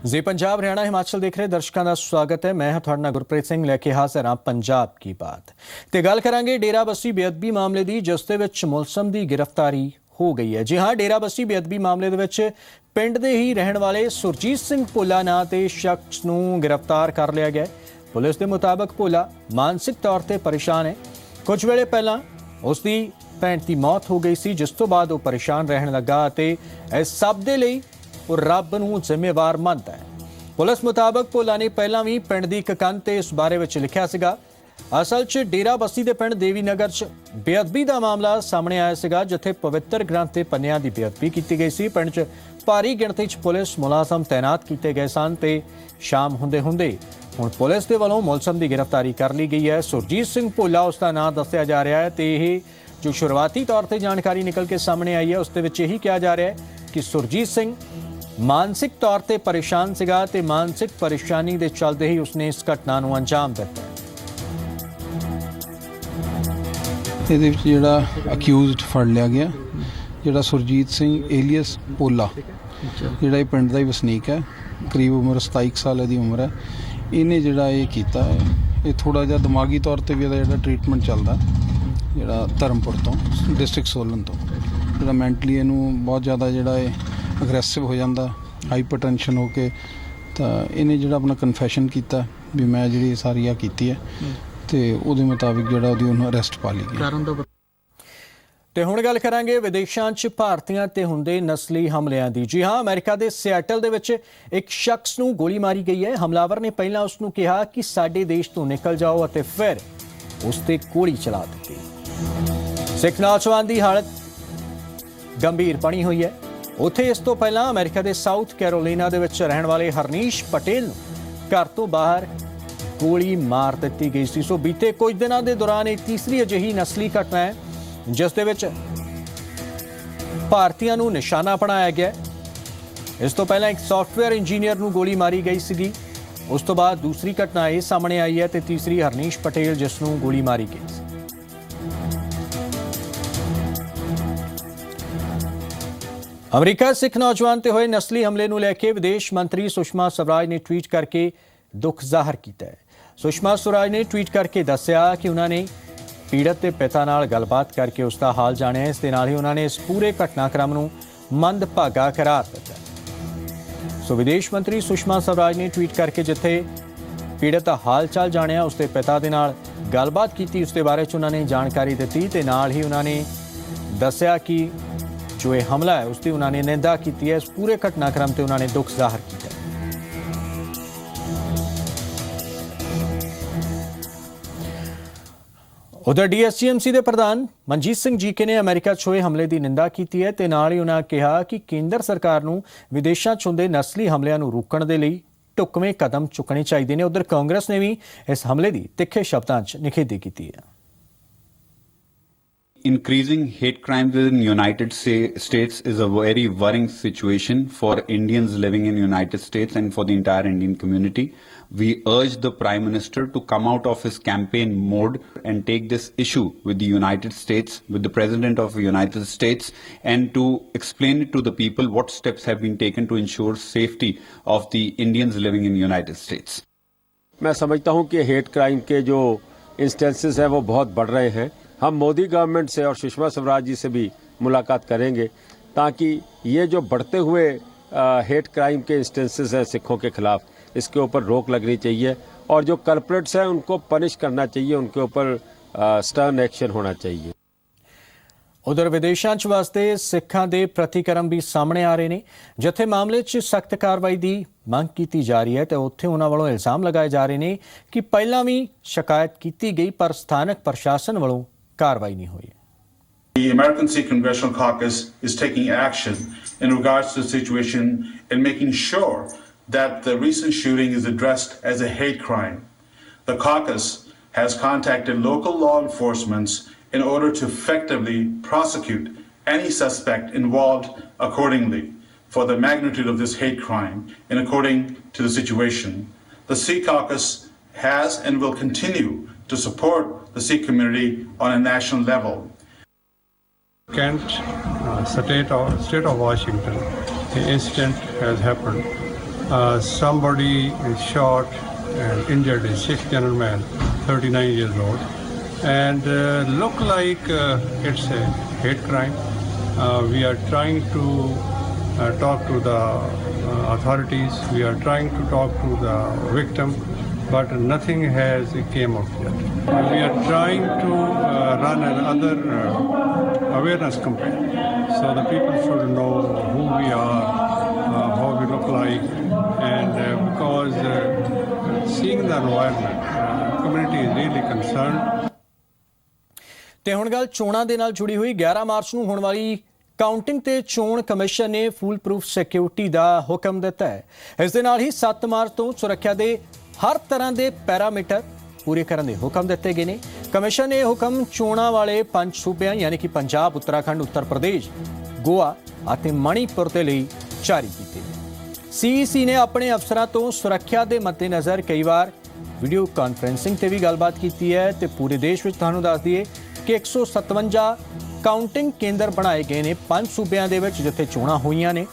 जी पंजाब हरियाणा हिमाचल देख रहे दर्शकों का स्वागत है। मैं थोड़ा ना गुरप्रीत सिंह लेके हाजिर हाँ पंजाब की बात ते गल करांगे डेरा बस्सी बेअदबी मामले की जिस दे विच मुलसम की गिरफ्तारी हो गई है। जी हाँ, डेरा बस्सी बेअदबी मामले दे विच पिंड दे ही रहने वाले सुरजीत सिंह भोला नां ते शख्स नूं गिरफ्तार कर लिया गया। पुलिस के मुताबिक भोला मानसिक तौर पर परेशान है। कुछ वेले पहला उसकी भैन की मौत हो गई सी, जिस तो बाद वह परेशान रहने लगा ते इस सब दे लई ਉਹ ਰੱਬ ਨੂੰ ਜ਼ਿੰਮੇਵਾਰ ਮੰਨਦਾ ਹੈ। ਪੁਲਿਸ ਮੁਤਾਬਕ ਭੋਲਾ ਨੇ ਪਹਿਲਾਂ ਵੀ ਪਿੰਡ ਦੀ ਇੱਕ ਕੰਧ ਤੇ ਇਸ ਬਾਰੇ ਵਿੱਚ ਲਿਖਿਆ ਸੀਗਾ। ਅਸਲ 'ਚ ਡੇਰਾ ਬਸੀ ਦੇ ਪਿੰਡ ਦੇਵੀ ਨਗਰ 'ਚ ਬੇਅਦਬੀ ਦਾ ਮਾਮਲਾ ਸਾਹਮਣੇ ਆਇਆ ਸੀਗਾ, ਜਿੱਥੇ ਪਵਿੱਤਰ ਗ੍ਰੰਥ ਤੇ ਪੰਨਿਆਂ ਦੀ ਬੇਅਦਬੀ ਕੀਤੀ ਗਈ ਸੀ। ਪਿੰਡ 'ਚ ਭਾਰੀ ਗਿਣਤੀ 'ਚ ਪੁਲਿਸ ਮੁਲਾਜ਼ਮ ਤੈਨਾਤ ਕੀਤੇ ਗਏ ਸਨ ਤੇ ਸ਼ਾਮ ਹੁੰਦੇ ਹੁੰਦੇ ਹੁਣ ਪੁਲਿਸ ਦੇ ਵੱਲੋਂ ਮੁਲਜ਼ਮ ਦੀ ਗ੍ਰਿਫਤਾਰੀ ਕਰ ਲਈ ਗਈ ਹੈ। ਸੁਰਜੀਤ ਸਿੰਘ ਭੋਲਾ ਉਸ ਦਾ ਨਾਂ ਦੱਸਿਆ ਜਾ ਰਿਹਾ ਹੈ ਤੇ ਇਹ ਜੋ ਸ਼ੁਰੂਆਤੀ ਤੌਰ ਤੇ ਜਾਣਕਾਰੀ ਨਿਕਲ ਕੇ ਸਾਹਮਣੇ ਆਈ ਹੈ ਉਸ ਦੇ ਵਿੱਚ ਇਹੀ ਕਿਹਾ ਜਾ ਰਿਹਾ ਹੈ ਕਿ ਸੁਰਜੀਤ ਸਿੰਘ मानसिक तौर पर परेशान सीगा ते मानसिक परेशानी के चलते ही उसने इस घटना को अंजाम दिता। ਇਹਦੇ ਵਿੱਚ ਜਿਹੜਾ ਅਕਿਊਜ਼ਡ ਫੜ ਲਿਆ ਗਿਆ, ਜਿਹੜਾ ਸੁਰਜੀਤ ਸਿੰਘ ਏਲੀਅਸ ਭੋਲਾ, ਜਿਹੜਾ ਇਹ ਪਿੰਡ ਦਾ ਹੀ ਵਸਨੀਕ ਹੈ, ਕਰੀਬ ਉਮਰ 27 ਸਾਲ ਦੀ ਉਮਰ ਹੈ। ਇਹਨੇ ਜਿਹੜਾ ਇਹ ਕੀਤਾ ਹੈ, ਇਹ ਥੋੜਾ ਜਿਹਾ ਦਿਮਾਗੀ ਤੌਰ ਤੇ ਵੀ ਇਹਦਾ ਜਿਹੜਾ ਟ੍ਰੀਟਮੈਂਟ ਚੱਲਦਾ, ਜਿਹੜਾ ਧਰਮਪੁਰ ਤੋਂ ਡਿਸਟ੍ਰਿਕਟ ਸੋਲਨ ਤੋਂ, ਜਿਹੜਾ ਮੈਂਟਲੀ ਇਹਨੂੰ ਬਹੁਤ ਜ਼ਿਆਦਾ ਜਿਹੜਾ ਇਹ ਅਗਰੈਸਿਵ ਹੋ ਜਾਂਦਾ, ਹਾਈਪਰਟੈਂਸ਼ਨ ਹੋ ਕੇ, ਤਾਂ ਇਹਨੇ ਜਿਹੜਾ ਆਪਣਾ ਕਨਫੈਸ਼ਨ ਕੀਤਾ ਵੀ ਮੈਂ ਜਿਹੜੀ ਸਾਰੀ ਆ ਕੀਤੀ ਹੈ ਤੇ ਉਹਦੇ ਮੁਤਾਬਿਕ ਜਿਹੜਾ ਉਹਦੀ ਉਹਨੂੰ ਅਰੈਸਟ ਪਾ ਲਈ ਗਈ। ਤੇ ਹੁਣ ਗੱਲ ਕਰਾਂਗੇ ਵਿਦੇਸ਼ਾਂ 'ਚ ਭਾਰਤੀਆਂ ਤੇ ਹੁੰਦੇ ਨਸਲੀ ਹਮਲਿਆਂ ਦੀ। ਜੀ ਹਾਂ, ਅਮਰੀਕਾ ਦੇ ਸਿਐਟਲ ਦੇ ਵਿੱਚ ਇੱਕ ਸ਼ਖਸ ਨੂੰ ਗੋਲੀ ਮਾਰੀ ਗਈ ਹੈ। ਹਮਲਾਵਰ ਨੇ ਪਹਿਲਾਂ ਉਸ ਨੂੰ ਕਿਹਾ ਕਿ ਸਾਡੇ ਦੇਸ਼ ਤੋਂ ਨਿਕਲ ਜਾਓ ਅਤੇ ਫਿਰ ਉਸ ਤੇ ਗੋਲੀ ਚਲਾ ਦਿੱਤੀ। ਸਿੱਖ ਨੌਜਵਾਨ ਦੀ ਹਾਲਤ ਗੰਭੀਰ ਬਣੀ ਹੋਈ ਹੈ। ਉੱਥੇ ਇਸ ਤੋਂ ਪਹਿਲਾਂ ਅਮਰੀਕਾ ਦੇ ਸਾਊਥ ਕੈਰੋਲੀਨਾ ਦੇ ਵਿੱਚ ਰਹਿਣ ਵਾਲੇ ਹਰਨੀਸ਼ ਪਟੇਲ ਨੂੰ ਘਰ ਤੋਂ ਬਾਹਰ ਗੋਲੀ ਮਾਰ ਦਿੱਤੀ ਗਈ ਸੀ। ਸੋ ਬੀਤੇ ਕੁਝ ਦਿਨਾਂ ਦੇ ਦੌਰਾਨ ਇਹ ਤੀਸਰੀ ਅਜਿਹੀ ਨਸਲੀ ਘਟਨਾ ਹੈ ਜਿਸ ਦੇ ਵਿੱਚ ਭਾਰਤੀਆਂ ਨੂੰ ਨਿਸ਼ਾਨਾ ਬਣਾਇਆ ਗਿਆ। ਇਸ ਤੋਂ ਪਹਿਲਾਂ ਇੱਕ ਸਾਫਟਵੇਅਰ ਇੰਜੀਨੀਅਰ ਨੂੰ ਗੋਲੀ ਮਾਰੀ ਗਈ ਸੀਗੀ। ਉਸ ਤੋਂ ਬਾਅਦ ਦੂਸਰੀ ਘਟਨਾ ਇਹ ਸਾਹਮਣੇ ਆਈ ਹੈ ਤੇ ਤੀਸਰੀ ਹਰਨੀਸ਼ ਪਟੇਲ ਜਿਸ ਨੂੰ ਗੋਲੀ ਮਾਰੀ ਗਈ ਸੀ। अमरीका सिख नौजवान ते होए नस्ली हमले नूं लैके विदेश मंत्री सुषमा स्वराज ने ट्वीट करके दुख जाहिर किया है। सुषमा स्वराज ने ट्वीट करके दस्सिया कि उन्होंने पीड़ित के पिता नाल गलबात करके उसका हाल जाणिया। इस दे नाल ही उन्होंने इस पूरे घटनाक्रम नूं मंदभागा करार दिता। सो विदेश मंत्री सुषमा स्वराज ने ट्वीट करके जिथे पीड़ित का हाल चाल जाणिया, उसके पिता दे नाल गलबात की, उसके बारे च उन्होंने जानकारी दी ते नाल ही उन्होंने दस्सिया कि जो ये हमला है उसकी उन्होंने निंदा की है। इस पूरे घटनाक्रम से उन्होंने दुख जाहिर किया। उधर DSGMC के प्रधान मनजीत सिंह जीके ने अमेरिका च होए हमले की निंदा की है ते नाल ही उन्होंने कहा कि केंद्र सरकार नूं विदेशों च हुंदे नस्ली हमलिਆਂ ਨੂੰ रोकण दे लई ढुकवें कदम चुकने चाहिए ने। उधर कांग्रेस ने भी इस हमले की तिखे शब्दों च निखेधी की है। Increasing hate crimes in United States is a very worrying situation for Indians living in United States and for the entire Indian community. We urge the Prime Minister to come out of his campaign mode and take this issue with the United States, with the President of the United States, and to explain it to the people what steps have been taken to ensure safety of the Indians living in United States. मैं समझता हूं कि hate crime के जो instances हैं वो बहुत बढ़ रहे हैं। हम मोदी गवर्नमेंट से और सुषमा स्वराज जी से भी मुलाकात करेंगे ताकि ये जो बढ़ते हुए हेट क्राइम के इंस्टेंसेस हैं सिखों के खिलाफ, इसके ऊपर रोक लगनी चाहिए और जो कल्प्रिट्स हैं उनको पनिश करना चाहिए, उनके ऊपर स्टर्न एक्शन होना चाहिए। उधर विदेशों च वास्ते सिखां दे प्रतिक्रम भी सामने आ रहे हैं, जिथे मामले च सख्त कार्रवाई की मंग की जा रही है तो उत्थे उन्हां वल्लों इल्जाम लगाए जा रहे हैं कि पहलां भी शिकायत की गई पर स्थानक प्रशासन वल्लों कार्रवाई नहीं हुई। The American Sikh Congressional Caucus is taking action in regards to the situation and making sure that the recent shooting is addressed as a hate crime. The caucus has contacted local law enforcement in order to effectively prosecute any suspect involved accordingly for the magnitude of this hate crime and according to the situation. The Sikh Caucus has and will continue to support the Sikh community on a national level. Kent, state of Washington, the incident has happened. Somebody is shot and injured, a Sikh gentleman, 39 years old, and look like it's a hate crime. We are trying to talk to the authorities. We are trying to talk to the victim, but nothing has came up yet. We are trying to run another awareness campaign, so the people should know who we are, how we look like, and because seeing the environment, community is really concerned. ਤੇ ਹੁਣ ਗੱਲ ਚੋਣਾਂ ਦੇ ਨਾਲ ਜੁੜੀ ਹੋਈ 11 March ਨੂੰ ਹੋਣ ਵਾਲੀ ਕਾਊਂਟਿੰਗ ਤੇ ਚੋਣ ਕਮਿਸ਼ਨ ਨੇ ਫੁੱਲ ਪ੍ਰੂਫ ਸਿਕਿਉਰਿਟੀ ਦਾ ਹੁਕਮ ਦਿੱਤਾ ਹੈ। ਇਸ ਦੇ ਨਾਲ ਹੀ 7 ਮਾਰਚ ਤੋਂ ਸੁਰੱਖਿਆ ਦੇ ਹਰ ਤਰ੍ਹਾਂ ਦੇ ਪੈਰਾਮੀਟਰ ਪੂਰੇ ਕਰਨ ਦੇ ਹੁਕਮ ਦਿੱਤੇ ਗਏ ਨੇ। ਕਮਿਸ਼ਨ ਨੇ ਇਹ ਹੁਕਮ ਚੋਣਾਂ ਵਾਲੇ 5 ਸੂਬਿਆਂ ਯਾਨੀ ਕਿ ਪੰਜਾਬ, ਉੱਤਰਾਖੰਡ, ਉੱਤਰ ਪ੍ਰਦੇਸ਼, ਗੋਆ ਅਤੇ ਮਣੀਪੁਰ ਦੇ ਲਈ ਜਾਰੀ ਕੀਤੇ ਨੇ। ਸੀਈਸੀ ਨੇ ਆਪਣੇ ਅਫਸਰਾਂ ਤੋਂ ਸੁਰੱਖਿਆ ਦੇ ਮੱਦੇਨਜ਼ਰ ਕਈ ਵਾਰ ਵੀਡੀਓ ਕਾਨਫਰੰਸਿੰਗ ਤੇ ਵੀ ਗੱਲਬਾਤ ਕੀਤੀ ਹੈ ਤੇ ਪੂਰੇ ਦੇਸ਼ ਵਿੱਚ ਤੁਹਾਨੂੰ ਦੱਸ ਦਈਏ ਕਿ 157 ਕਾਊਂਟਿੰਗ ਕੇਂਦਰ ਬਣਾਏ ਗਏ ਨੇ 5 ਸੂਬਿਆਂ ਦੇ ਵਿੱਚ ਜਿੱਥੇ ਚੋਣਾਂ ਹੋਈਆਂ ਨੇ,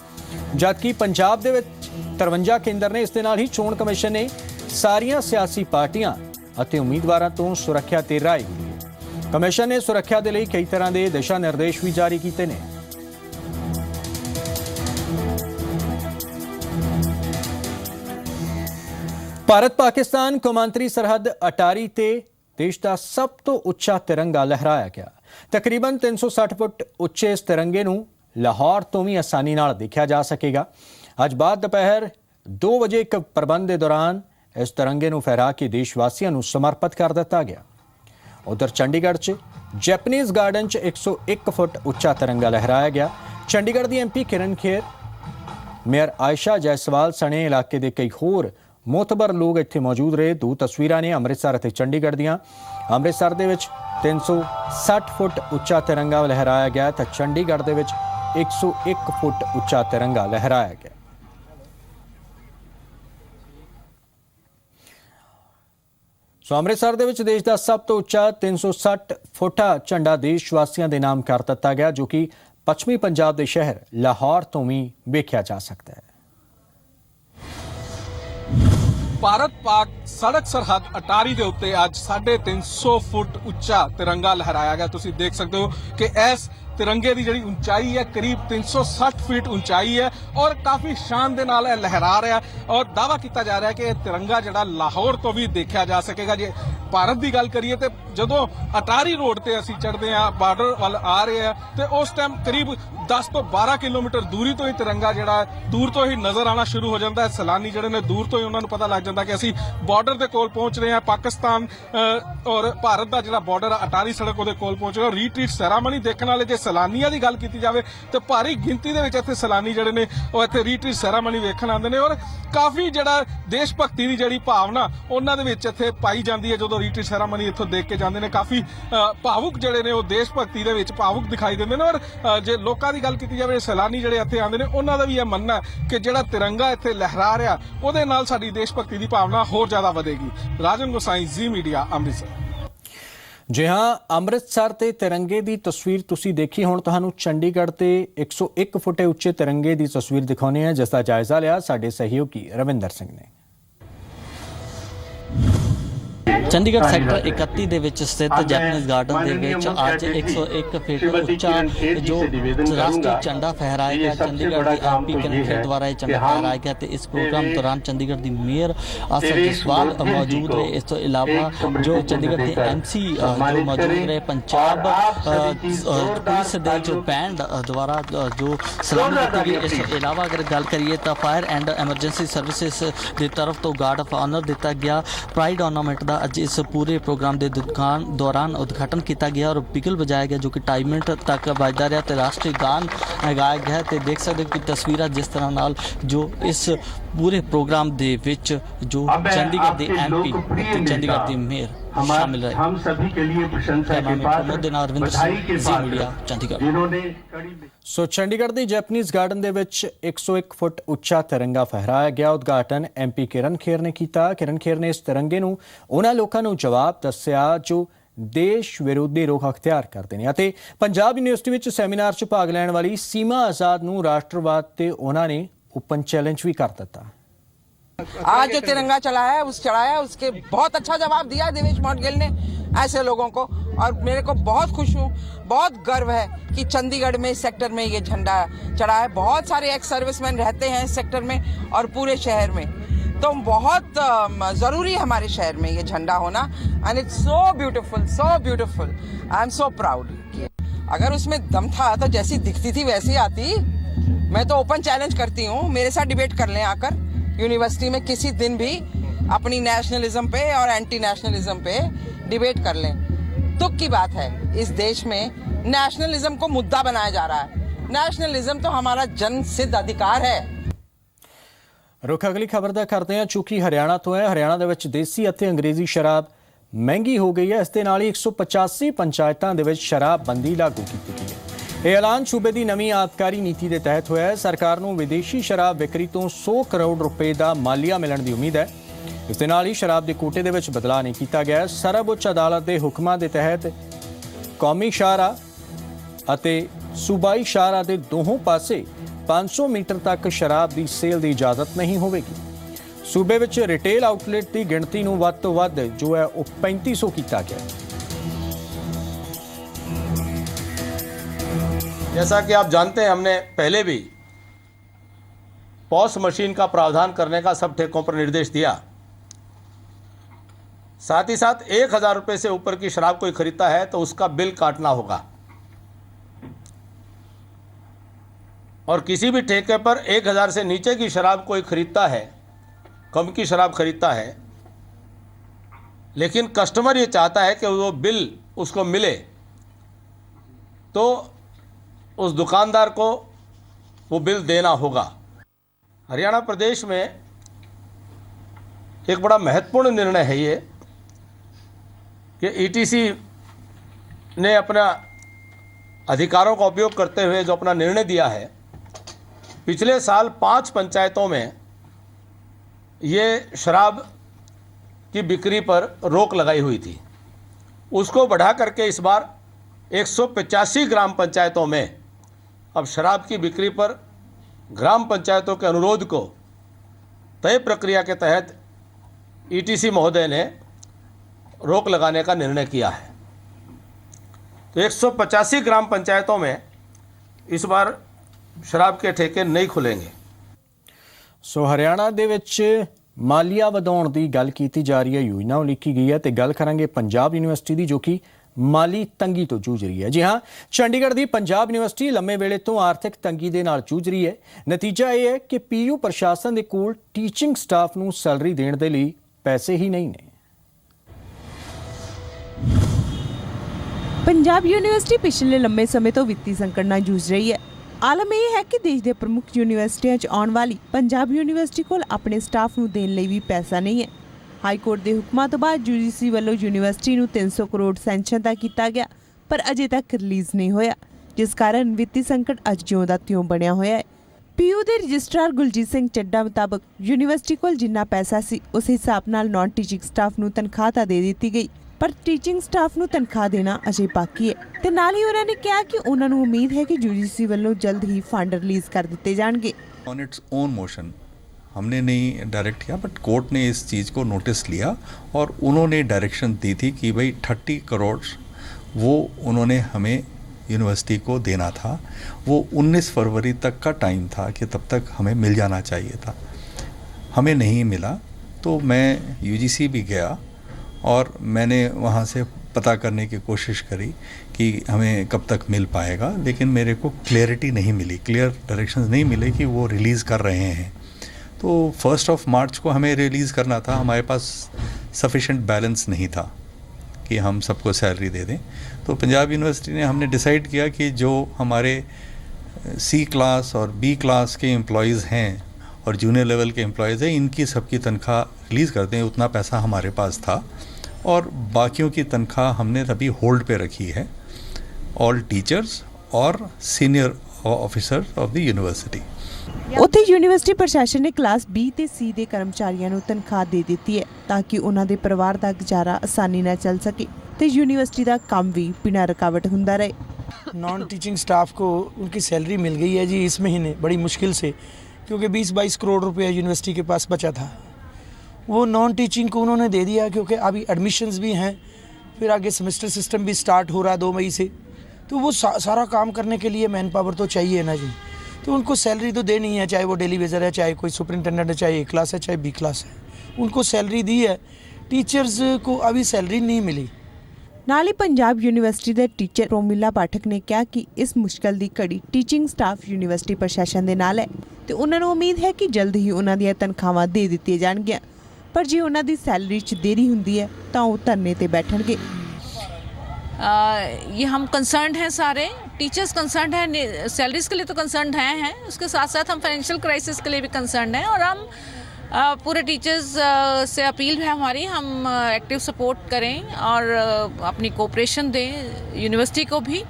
ਜਦਕਿ ਪੰਜਾਬ ਦੇ ਵਿੱਚ 53 ਕੇਂਦਰ ਨੇ। ਇਸ ਦੇ ਨਾਲ ਹੀ ਚੋਣ ਕਮਿਸ਼ਨ ਨੇ ਸਾਰੀਆਂ ਸਿਆਸੀ ਪਾਰਟੀਆਂ ਅਤੇ ਉਮੀਦਵਾਰਾਂ ਤੋਂ ਸੁਰੱਖਿਆ ਤੇ ਰਾਏ ਲਈ ਹੈ। ਕਮਿਸ਼ਨ ਨੇ ਸੁਰੱਖਿਆ ਦੇ ਲਈ ਕਈ ਤਰ੍ਹਾਂ ਦੇ ਦਿਸ਼ਾ ਨਿਰਦੇਸ਼ ਵੀ ਜਾਰੀ ਕੀਤੇ ਨੇ। ਭਾਰਤ ਪਾਕਿਸਤਾਨ ਕੌਮਾਂਤਰੀ ਸਰਹੱਦ ਅਟਾਰੀ ਤੇ ਦੇਸ਼ ਦਾ ਸਭ ਤੋਂ ਉੱਚਾ ਤਿਰੰਗਾ ਲਹਿਰਾਇਆ ਗਿਆ। ਤਕਰੀਬਨ 360 ਫੁੱਟ ਉੱਚੇ ਇਸ ਤਿਰੰਗੇ ਨੂੰ ਲਾਹੌਰ ਤੋਂ ਵੀ ਆਸਾਨੀ ਨਾਲ ਦੇਖਿਆ ਜਾ ਸਕੇਗਾ। ਅੱਜ ਬਾਅਦ ਦੁਪਹਿਰ 2 ਵਜੇ ਇੱਕ ਪ੍ਰਬੰਧ ਦੇ ਦੌਰਾਨ ਇਸ ਤਿਰੰਗੇ ਨੂੰ ਫਹਿਰਾ ਕੇ ਦੇਸ਼ ਵਾਸੀਆਂ ਨੂੰ ਸਮਰਪਿਤ ਕਰ ਦਿੱਤਾ ਗਿਆ। ਉਧਰ ਚੰਡੀਗੜ੍ਹ 'ਚ ਜੈਪਨੀਜ਼ ਗਾਰਡਨ 'ਚ 101 ਫੁੱਟ ਉੱਚਾ ਤਿਰੰਗਾ ਲਹਿਰਾਇਆ ਗਿਆ। ਚੰਡੀਗੜ੍ਹ ਦੀ MP ਕਿਰਨ ਖੇਰ, ਮੇਅਰ ਆਇਸ਼ਾ ਜੈਸਵਾਲ ਸਣੇ ਇਲਾਕੇ ਦੇ ਕਈ ਹੋਰ ਮੋਤਬਰ ਲੋਕ ਇੱਥੇ ਮੌਜੂਦ ਰਹੇ। 2 ਤਸਵੀਰਾਂ ਨੇ ਅੰਮ੍ਰਿਤਸਰ ਅਤੇ ਚੰਡੀਗੜ੍ਹ ਦੀਆਂ। ਅੰਮ੍ਰਿਤਸਰ ਦੇ ਵਿੱਚ 360 ਫੁੱਟ ਉੱਚਾ ਤਿਰੰਗਾ ਲਹਿਰਾਇਆ ਗਿਆ ਤਾਂ ਚੰਡੀਗੜ੍ਹ ਦੇ ਵਿੱਚ 101 ਫੁੱਟ ਉੱਚਾ ਤਿਰੰਗਾ ਲਹਿਰਾਇਆ ਗਿਆ। ਸੋ ਅੰਮ੍ਰਿਤਸਰ ਦੇ ਵਿੱਚ ਦੇਸ਼ ਦਾ ਸਭ ਤੋਂ ਉੱਚਾ 360 ਫੁੱਟਾ ਝੰਡਾ ਦੇਸ਼ ਵਾਸੀਆਂ ਦੇ ਨਾਮ ਕਰ ਦਿੱਤਾ ਗਿਆ, ਜੋ ਕਿ ਪੱਛਮੀ ਪੰਜਾਬ ਦੇ ਸ਼ਹਿਰ ਲਾਹੌਰ ਤੋਂ ਵੀ ਵੇਖਿਆ ਜਾ ਸਕਦਾ ਹੈ। ਭਾਰਤ ਪਾਕ ਸੜਕ ਸਰਹੱਦ ਅਟਾਰੀ ਦੇ ਉੱਤੇ ਅੱਜ 350 ਫੁੱਟ ਉੱਚਾ ਤਿਰੰਗਾ ਲਹਿਰਾਇਆ ਗਿਆ। ਤੁਸੀਂ ਦੇਖ ਸਕਦੇ ਹੋ ਕਿ ਇਸ तिरंगे की जी ऊंचाई है करीब 360 फीट ऊंचाई है और काफी शान दे नाल लहरा रहा है और दावा किया जा रहा है कि तिरंगा जड़ा लाहौर तो भी देखा जा सकेगा। जे भारत की गल करिए तो जदों अटारी रोड ते असीं चढ़ते हैं बार्डर वाल आ रहे हैं तो उस टाइम करीब 10 तो 12 किलोमीटर दूरी तो ही तिरंगा जड़ा दूर तो ही नजर आना शुरू हो जाता है। सैलानी जड़े ने दूर तो ही उन्होंने पता लग जाता कि असीं बॉर्डर के कोल पहुंच रहे हैं। पाकिस्तान और भारत का जिहड़ा बॉर्डर अटारी सड़क उहदे कोल पहुंच रहे रीट्रीट सैरामनी देखने वाले जे सैलानियों की गल की जाए तो भारी गिनती के इत्थे सैलानी जड़े ने वो इत्थे रीट्रीट सैरामनी वेखण आते हैं और काफी जड़ा देश भगती की जिहड़ी भावना उन्हां दे विच इत्थे पाई जाती है। जदों रीट्रीट सैरामनी इत्थों देख के जाते हैं काफी भावुक जड़े ने वो देश भगती दे विच भावुक दिखाई देते हैं और जे लोकां दी गल की जाए सैलानी जड़े इत्थे आते हैं उन्हां दा भी यह मनना है कि जिहड़ा तिरंगा इत्थे लहरा रहा उहदे नाल साडी देश भगती की भावना होर ज्यादा वधेगी। राजन गोसाई, जी मीडिया, अमृतसर। जी हाँ, अमृतसर ते तिरंगे की तस्वीर तुसी देखी। हुण तुहानूं चंडीगढ़ ते 101 फुट उच्चे तिरंगे की तस्वीर दिखाउने हैं जिसका जायजा लिया साडे सहयोगी रविंदर सिंह ने। ਚੰਡੀਗੜ੍ਹ ਸੈਕਟਰ 31 ਦੇ ਵਿੱਚ ਸਥਿਤ ਜੈਪਨੀਜ਼ ਗਾਰਡਨ ਦੇ ਵਿੱਚ ਅੱਜ 101 ਫੀਟ ਉੱਚਾ ਜੋ ਰਾਸ਼ਟਰੀ ਝੰਡਾ ਫਹਿਰਾਇਆ ਗਿਆ। ਚੰਡੀਗੜ੍ਹ ਦੀ MP ਕਿਰਨ ਖੇਰ ਦੁਆਰਾ ਇਹ ਝੰਡਾ ਫਹਿਰਾਇਆ ਗਿਆ ਤੇ ਇਸ ਪ੍ਰੋਗਰਾਮ ਦੌਰਾਨ ਚੰਡੀਗੜ੍ਹ ਦੀ ਮੇਅਰ ਆਸਾ ਜਸਵਾਲ ਮੌਜੂਦ ਰਹੇ। ਇਸ ਤੋਂ ਇਲਾਵਾ ਜੋ ਚੰਡੀਗੜ੍ਹ ਦੇ MC ਜੋ ਮੌਜੂਦ ਰਹੇ, ਪੰਜਾਬ ਪੁਲਿਸ ਦੇ ਜੋ ਬੈਂਡ ਦੁਆਰਾ ਜੋ ਸਲਾਮੀ ਕੀਤੀ ਗਈ। ਇਸ ਤੋਂ ਇਲਾਵਾ ਅਗਰ ਗੱਲ ਕਰੀਏ ਤਾਂ ਫਾਇਰ ਐਂਡ ਐਮਰਜੈਂਸੀ ਸਰਵਿਸਿਜ਼ ਦੀ ਤਰਫ ਤੋਂ ਗਾਰਡ ਆਫ ਆਨਰ ਦਿੱਤਾ ਗਿਆ। ਪ੍ਰਾਈਡ ऑर्नामेंट का अज इस पूरे प्रोग्राम के दौरान उद्घाटन किया गया और बिगल बजाया गया जो कि 2.5 मिनट तक बजता रहा तो राष्ट्रीय गान गाया गया। तो देख सकते हो कि तस्वीर जिस तरह नाल जो इस पूरे प्रोग्राम के विच जो चंडीगढ़ के MP चंडीगढ़ की मेयर शामिल रहे। हम सभी के लिए प्रशंसा के पात्र बधाई के पात्र जिन्होंने सो चंडीगढ़ की जैपनीज़ गार्डन दे विच 101 फुट उच्चा तिरंगा फहराया गया। उद्घाटन MP किरण खेर ने किया। किरण खेर ने इस तिरंगे नूं उन्हां लोकां नूं जवाब दस्सिया जो देश विरोधी रुख अख्तियार करते हैं। पंजाब यूनिवर्सिटी विच सैमीनार च भाग लैण वाली सीमा आज़ाद नूं राष्ट्रवाद ते उन्हां ने ओपन चैलेंज भी कर दिता। आज जो तिरंगा चढ़ाया उसके बहुत अच्छा जवाब दिया देवेश मौडगिल ने ऐसे लोगों को, और मेरे को बहुत खुश हूँ, बहुत गर्व है कि चंडीगढ़ में इस सेक्टर में ये झंडा चढ़ा है। बहुत सारे एक्स सर्विसमैन रहते हैं इस सेक्टर में और पूरे शहर में, तो बहुत ज़रूरी है हमारे शहर में ये झंडा होना। And it's so beautiful, I am so proud. अगर उसमें दम था तो जैसी दिखती थी वैसी आती। मैं तो ओपन चैलेंज करती हूँ, मेरे साथ डिबेट कर लें आकर यूनिवर्सिटी में किसी दिन भी, अपनी नेशनलिज्म पे और एंटी नेशनलिज्म पे डिबेट कर लें। दुख की बात है इस देश में नेशनलिज्म को मुद्दा बनाया जा रहा है। नेशनलिज्म तो हमारा जन्म सिद्ध अधिकार है। रुख अगली खबर ਦਾ ਕਰਦੇ ਹਾਂ, ਚੂੰਕਿ ਹਰਿਆਣਾ ਤੋਂ ਹੈ। ਹਰਿਆਣਾ ਦੇ ਵਿੱਚ ਦੇਸੀ ਅਤੇ ਅੰਗਰੇਜ਼ੀ ਸ਼ਰਾਬ ਮਹਿੰਗੀ ਹੋ ਗਈ ਹੈ। ਇਸ ਦੇ ਨਾਲ ਹੀ 185 ਪੰਚਾਇਤਾਂ ਦੇ ਵਿੱਚ ਸ਼ਰਾਬਬੰਦੀ ਲਾਗੂ ਕੀਤੀ ਗਈ ਹੈ। ਇਹ ਐਲਾਨ ਸੂਬੇ ਦੀ ਨਵੀਂ ਆਬਕਾਰੀ ਨੀਤੀ ਦੇ ਤਹਿਤ ਹੋਇਆ ਹੈ। ਸਰਕਾਰ ਨੂੰ ਵਿਦੇਸ਼ੀ ਸ਼ਰਾਬ ਵਿਕਰੀ ਤੋਂ 100 ਕਰੋੜ ਰੁਪਏ ਦਾ ਮਾਲੀਆ ਮਿਲਣ ਦੀ ਉਮੀਦ ਹੈ। ਇਸ ਦੇ ਨਾਲ ਹੀ ਸ਼ਰਾਬ ਦੇ ਕੋਟੇ ਦੇ ਵਿੱਚ ਬਦਲਾਅ ਨਹੀਂ ਕੀਤਾ ਗਿਆ। ਸਰਵਉੱਚ ਅਦਾਲਤ ਦੇ ਹੁਕਮਾਂ ਦੇ ਤਹਿਤ ਕੌਮੀ ਸ਼ਾਹਰਾਹ ਅਤੇ ਸੂਬਾਈ ਸ਼ਾਹਰਾਹ ਦੇ ਦੋਹਾਂ ਪਾਸੇ 500 ਮੀਟਰ ਤੱਕ ਸ਼ਰਾਬ ਦੀ ਸੇਲ ਦੀ ਇਜਾਜ਼ਤ ਨਹੀਂ ਹੋਵੇਗੀ। सूबे विच रिटेल आउटलेट की गिणती नूं वध तों वध जो है वो 3500 किया गया। जैसा कि आप जानते हैं, हमने पहले भी पॉस मशीन का प्रावधान करने का सब ठेकों पर निर्देश दिया। साथ ही साथ 1000 रुपये से ऊपर की शराब कोई खरीदता है तो उसका बिल काटना होगा, और किसी भी ठेके पर 1000 से नीचे की शराब कोई खरीदता है, कम की शराब खरीदता है, लेकिन कस्टमर ये चाहता है कि वो बिल उसको मिले, तो उस दुकानदार को वो बिल देना होगा। हरियाणा प्रदेश में एक बड़ा महत्वपूर्ण निर्णय है ये कि ईटीसी ने अपना अधिकारों का उपयोग करते हुए जो अपना निर्णय दिया है, पिछले साल 5 पंचायतों में ये शराब की बिक्री पर रोक लगाई हुई थी, उसको बढ़ा करके इस बार 185 ग्राम पंचायतों में अब शराब की बिक्री पर ग्राम पंचायतों के अनुरोध को तय प्रक्रिया के तहत ईटीसी महोदय ने रोक लगाने का निर्णय किया है। तो 185 ग्राम पंचायतों में इस बार शराब के ठेके नहीं खुलेंगे। सो हरियाणा दे विच मालिया वधाउण दी गल कीती जा रही है, योजना लिखी गई है। तो गल करांगे पंजाब यूनिवर्सिटी की, जो कि माली तंगी तो जूझ रही है। जी हाँ, चंडीगढ़ की पंजाब यूनिवर्सिटी लंबे वेले तो आर्थिक तंगी दे नाल जूझ रही है। नतीजा यह है कि पीयू प्रशासन के कोल टीचिंग स्टाफ नूं सैलरी देण दे लई पैसे ही नहीं ने। पंजाब यूनिवर्सिटी पिछले लंबे समय तो वित्तीय संकट नाल जूझ रही है। आलम यह है कि देश के प्रमुख यूनिवर्सिटियों आने वाली पंजाब यूनिवर्सिटी को अपने स्टाफ नूं देण लई भी पैसा नहीं है। हाईकोर्ट के हुक्मां तो बाद यूजीसी वालों यूनिवर्सिटी नूं 300 करोड़ सैंक्शन दा कीता गया, पर अजे तक रिलीज़ नहीं होया, जिस कारण वित्तीय संकट अज ज्यों दा त्यों बनिया होया है। पीयू के रजिस्ट्रार गुलजीत सिंह चड्डा मुताबक यूनिवर्सिटी कोल जिन्ना पैसा सी उस हिसाब नाल नॉन टीचिंग स्टाफ नूं तनख्वाह तां दे दित्ती गई, पर टीचिंग स्टाफ नूं तनख्वाह देना अजे बाकी है। ते नाल ही उन्होंने कहा कि उन्हां नूं उम्मीद है कि यूजीसी वालों जल्द ही फंड रिलीज़ कर दिते जाणगे। ऑन इट्स ओन मोशन हमने नहीं डायरेक्ट किया, बट कोर्ट ने इस चीज़ को नोटिस लिया और उन्होंने डायरेक्शन दी थी कि भाई 30 करोड़ वो उन्होंने हमें यूनिवर्सिटी को देना था। वो 19 फरवरी तक का टाइम था कि तब तक हमें मिल जाना चाहिए था, हमें नहीं मिला। तो मैं यूजीसी भी गया और मैंने वहाँ से पता करने की कोशिश करी कि हमें कब तक मिल पाएगा, लेकिन मेरे को क्लियरिटी नहीं मिली, क्लियर डायरेक्शंस नहीं मिले कि वो रिलीज़ कर रहे हैं। तो 1 मार्च को हमें रिलीज़ करना था, हमारे पास सफिशेंट बैलेंस नहीं था कि हम सबको सैलरी दे दें। तो पंजाब यूनिवर्सिटी ने हमने डिसाइड किया कि जो हमारे सी क्लास और बी क्लास के एम्प्लॉयज़ हैं और जूनियर लेवल के एम्प्लॉयज़ हैं, इनकी सबकी तनख्वाह रिलीज़ कर दें। उतना पैसा हमारे पास था और बाकियों की तनख्वाह हमने अभी होल्ड पे रखी है, ऑल टीचर्स और senior officers of the university. उत्थे यूनिवर्सिटी प्रशासन ने क्लास बी ते सी के कर्मचारियों को तनख्वाह दे दी है ताकि उन्होंने परिवार का गुजारा आसानी नाल चल सके ते यूनिवर्सिटी का काम भी बिना रुकावट हुंदा रहे। नॉन टीचिंग स्टाफ को उनकी सैलरी मिल गई है जी इस महीने, बड़ी मुश्किल से, क्योंकि 20-22 करोड़ रुपया यूनिवर्सिटी के पास बचा था। वो नॉन टीचिंग को उन्होंने दे दिया, क्योंकि अभी एडमिशन्स भी हैं, फिर आगे सेमेस्टर सिस्टम भी स्टार्ट हो रहा है 2 मई से, तो वो सारा काम करने के लिए मैन पावर तो चाहिए ना जी। तो उनको सैलरी तो देनी है, चाहे वो डेली वेजर है, चाहे कोई सुपरिटेंडेंट है, चाहे A क्लास है, चाहे B क्लास है, उनको सैलरी दी है। टीचर्स को अभी सैलरी नहीं मिली। ਨਾਲ ਹੀ ਪੰਜਾਬ ਯੂਨੀਵਰਸਿਟੀ ਦੇ ਟੀਚਰ ਪ੍ਰੋਮਿਲਾ ਪਾਠਕ ਨੇ ਕਿਹਾ ਕਿ ਇਸ ਮੁਸ਼ਕਲ ਦੀ ਘੜੀ ਟੀਚਿੰਗ ਸਟਾਫ ਯੂਨੀਵਰਸਿਟੀ ਪ੍ਰਸ਼ਾਸਨ ਦੇ ਨਾਲ ਹੈ ਤੇ ਉਹਨਾਂ ਨੂੰ ਉਮੀਦ ਹੈ ਕਿ ਜਲਦ ਹੀ ਉਹਨਾਂ ਦੀਆਂ ਤਨਖਾਹਾਂ ਦੇ ਦਿੱਤੀਆਂ ਜਾਣਗੀਆਂ, ਪਰ ਜੇ ਉਹਨਾਂ ਦੀ ਸੈਲਰੀ 'ਚ ਦੇਰੀ ਹੁੰਦੀ ਹੈ ਤਾਂ ਉਹ ਧਰਨੇ ਤੇ ਬੈਠਣਗੇ। ये हम कंसर्न हैं, सारे टीचर्स कंसर्न हैं, सैलरीज के लिए तो कंसर्न हैं, उसके साथ साथ हम फाइनेंशियल क्राइसिस के लिए भी कंसर्न हैं, और हम पूरे टीचर्स से अपील है हमारी, हम एक्टिव सपोर्ट करें और अपनी कोऑपरेशन दें यूनिवर्सिटी को भी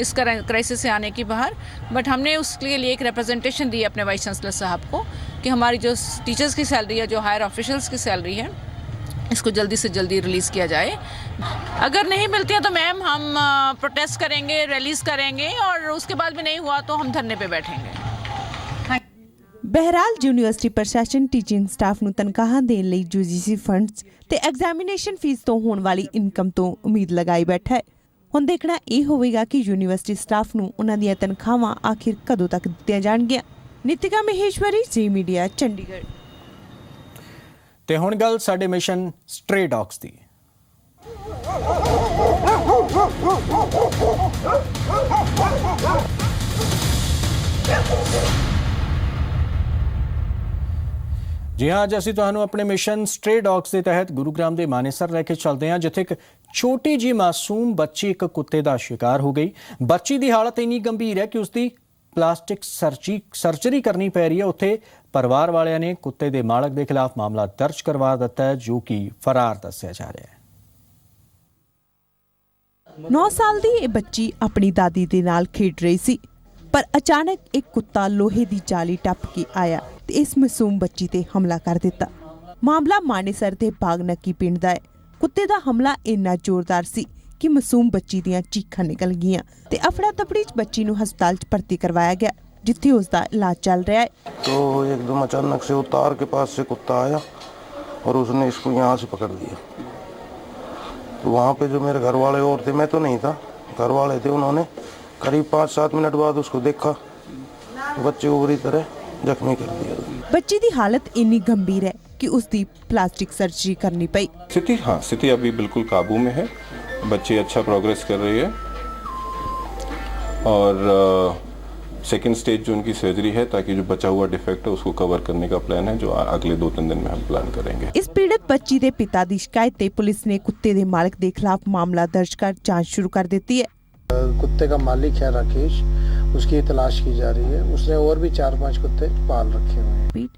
इस क्राइसिस से आने की बाहर। बट हमने उसके लिए एक रिप्रेजेंटेशन दी अपने वाइस चांसलर साहब को कि हमारी जो टीचर्स की सैलरी है, जो हायर ऑफिशियल्स की सैलरी है, इसको जल्दी से जल्दी रिलीज़ किया जाए। अगर नहीं मिलती है तो मैम हम प्रोटेस्ट करेंगे, रैलीज करेंगे, और उसके बाद भी नहीं हुआ तो हम धरने पे बैठेंगे। ਬਹਿਰਾਲ ਯੂਨੀਵਰਸਿਟੀ ਪ੍ਰਸ਼ਾਸਨ ਟੀਚਿੰਗ ਸਟਾਫ ਨੂੰ ਤਨਖਾਹਾਂ ਦੇਣ ਲਈ UGC ਫੰਡਸ ਤੇ ਐਗਜ਼ਾਮੀਨੇਸ਼ਨ ਫੀਸ ਤੋਂ ਹੋਣ ਵਾਲੀ ਇਨਕਮ ਤੋਂ ਉਮੀਦ ਲਗਾਈ ਬੈਠਾ ਹੈ। ਹੁਣ ਦੇਖਣਾ ਇਹ ਹੋਵੇਗਾ ਕਿ ਯੂਨੀਵਰਸਿਟੀ ਸਟਾਫ ਨੂੰ ਉਹਨਾਂ ਦੀਆਂ ਤਨਖਾਹਾਂ ਆਖਿਰ ਕਦੋਂ ਤੱਕ ਦਿੱਤੀਆਂ ਜਾਣਗੀਆਂ। ਨਿਤਿਕਾ ਮਹੇਸ਼ਵਰੀ, ਜੀ ਮੀਡੀਆ, ਚੰਡੀਗੜ੍ਹ। ਤੇ ਹੁਣ ਗੱਲ ਸਾਡੇ ਮਿਸ਼ਨ ਸਟ੍ਰੇ ਡੌਗਸ ਦੀ। जी हाँ, अज असीं तुहानूं अपने मिशन स्ट्रे डॉग्स के तहत गुरुग्राम के मानेसर लैके चलते हैं, जिथे एक छोटी जी मासूम बच्ची एक कुत्ते का शिकार हो गई। बच्ची की हालत इन्नी गंभीर है कि उसकी प्लास्टिक सर्जरी करनी पै रही है। उत्थे परिवार वालियां ने कुत्ते के मालक के खिलाफ मामला दर्ज करवा दिता है, जो कि फरार दस्सिया जा रहा है। 9 साल की यह बच्ची अपनी दादी के नाल खेड रही सी, पर अचानक एक कुत्ता लोहे की जाली टप के आया ते इस मासूम बच्ची ते हमला कर दिता। मामला मानेसर ते बागनक्की पिंड दा है। कुत्ते दा हमला इन्ना जोरदार सी कि मासूम बच्ची दियां चीखां निकल गईयां ते अफड़ा तफड़ी च बच्ची नूं हस्पताल च भर्ती करवाया गया, जिथे उसका इलाज चल रहा है। तो एकदम अचानक से उतार के पास से कुत्ता आया और उसने इसको यहाँ से पकड़ लिया। तो वहाँ पे जो मेरे घर वाले और थे, मैं तो नहीं था, घर वाले थे, उन्होंने करीब 5-7 मिनट बाद उसको देखा, बच्चे को बुरी तरह जख्मी कर दिया। बच्ची की हालत इन्नी गंभीर है कि उसकी प्लास्टिक सर्जरी करनी पई। स्थिति अभी बिल्कुल काबू में है, बच्ची अच्छा प्रोग्रेस कर रही है और सेकेंड स्टेज जो उनकी सर्जरी है, ताकि जो बचा हुआ डिफेक्ट है उसको कवर करने का प्लान है, जो अगले 2-3 दिन में हम प्लान करेंगे। इस पीड़ित बच्ची के पिता की शिकायत ते पुलिस ने कुत्ते के मालिक के खिलाफ मामला दर्ज कर जांच शुरू कर दी है। कुत्ते का मालिक है राकेश, उसकी तलाश की जा रही है। उसने और भी 4-5 कुत्ते पाल रखे हुए हैं।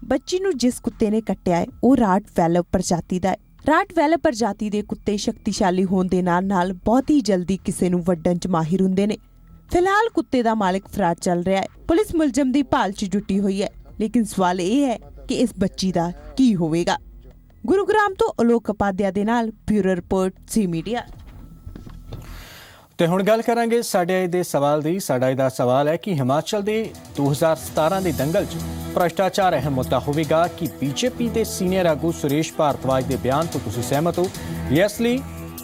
बच्ची नूं जिस कुत्ते ने कट्टिया है वो राट वैलव प्रजाति का है। राट वैलव प्रजाति के कुत्ते शक्तिशाली होने के नाल बहुत ही जल्दी किसी नूं वड्डण च माहिर हुंदे ने। फिलहाल कुत्ते का मालिक फरार चल रहा है। पुलिस मुलजम की भाल च जुटी हुई है, लेकिन सवाल यह है कि इस बच्ची का की होवेगा। गुरुग्राम तो आलोक उपाध्याय दे नाल ब्यूरो रिपोर्ट, जी मीडिया। तो हुण गल करांगे साडे अज दे सवाल दी। साडा अज दा सवाल है कि हिमाचल के 2017 के दंगल च भ्रष्टाचार अहम मुद्दा होवेगा कि बीजेपी के सीनियर आगू सुरेश भारद्वाज के बयान तो तुसीं सहमत हो? यसली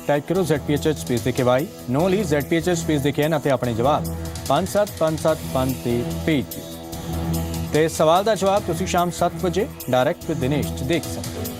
टाइप करो ZPHH स्पेस दे के वाई, नो ली ZPHH स्पेस दे के एन, अपने जवाब 5757 ते भेज दिओ। ते सवाल का जवाब तुसीं शाम 7 बजे डायरेक्ट विद दिनेश देख सकते हो।